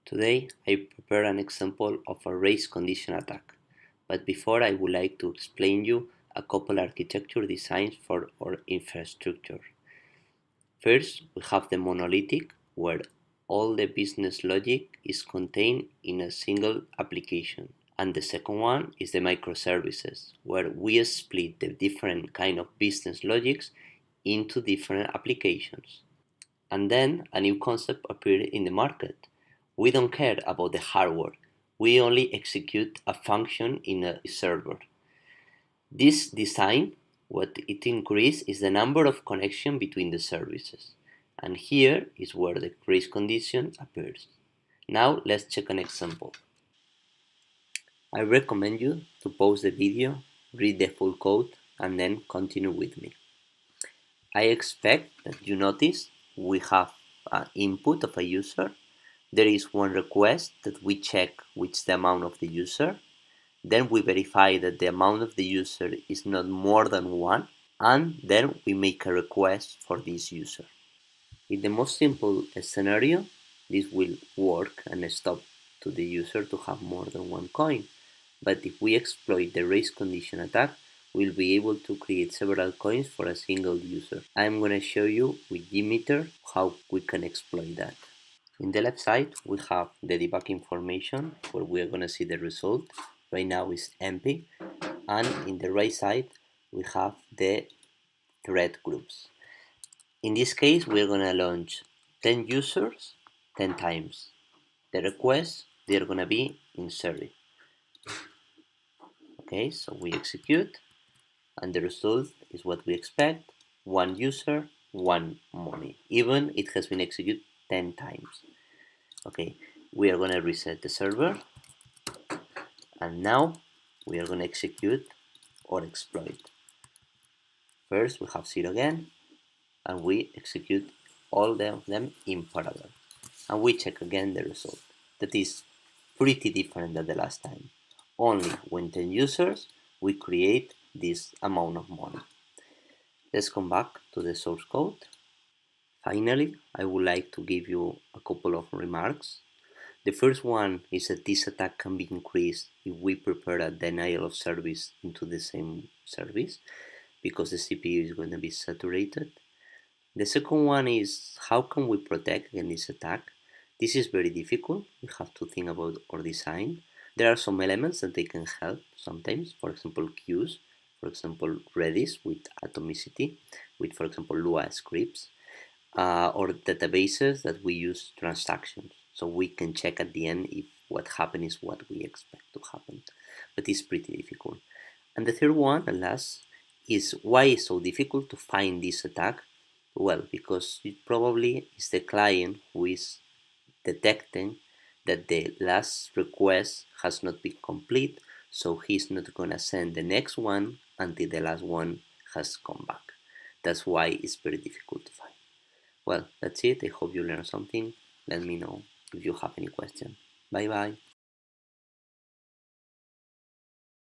Today I prepare an example of a race condition attack, but before I would like to explain you a couple architecture designs for our infrastructure. First, we have the monolithic, where all the business logic is contained in a single application. And the second one is the microservices, where we split the different kind of business logics into different applications. And then a new concept appeared in the market. We don't care about the hardware. We only execute a function in a server. This design, what it increases is the number of connections between the services. And here is where the race condition appears. Now let's check an example. I recommend you to pause the video, read the full code, and then continue with me. I expect that you notice we have an input of a user. There is one request that we check which is the amount of the user. Then we verify that the amount of the user is not more than 1. And then we make a request for this user. In the most simple scenario, this will work and stop to the user to have more than 1 coin. But if we exploit the race condition attack, we'll be able to create several coins for a single user. I'm going to show you with Jmeter how we can exploit that. In the left side, we have the debug information where we are going to see the result. Right now it's empty. And in the right side, we have the thread groups. In this case, we're going to launch 10 users 10 times. The requests, they're going to be in series. Okay, so we execute, and the result is what we expect: 1 user, 1 money, even it has been executed 10 times. Okay, we are going to reset the server, and now we are going to execute or exploit. First, we have 0 again, and we execute all of them in parallel, and we check again the result. That is pretty different than the last time. Only when 10 users, we create this amount of money. Let's come back to the source code. Finally, I would like to give you a couple of remarks. The first one is that this attack can be increased if we prepare a denial of service into the same service, because the CPU is going to be saturated. The second one is how can we protect against this attack? This is very difficult. We have to think about our design. There are some elements that they can help sometimes, for example queues, for example Redis with atomicity, with for example Lua scripts, or databases that we use transactions, so we can check at the end if what happened is what we expect to happen, but it's pretty difficult. And the third one and last is why it's so difficult to find this attack. Well, because it probably is the client who is detecting that the last request has not been complete, so he's not gonna send the next one until the last one has come back. That's why it's very difficult to find. Well, that's it. I hope you learned something. Let me know if you have any question. Bye bye.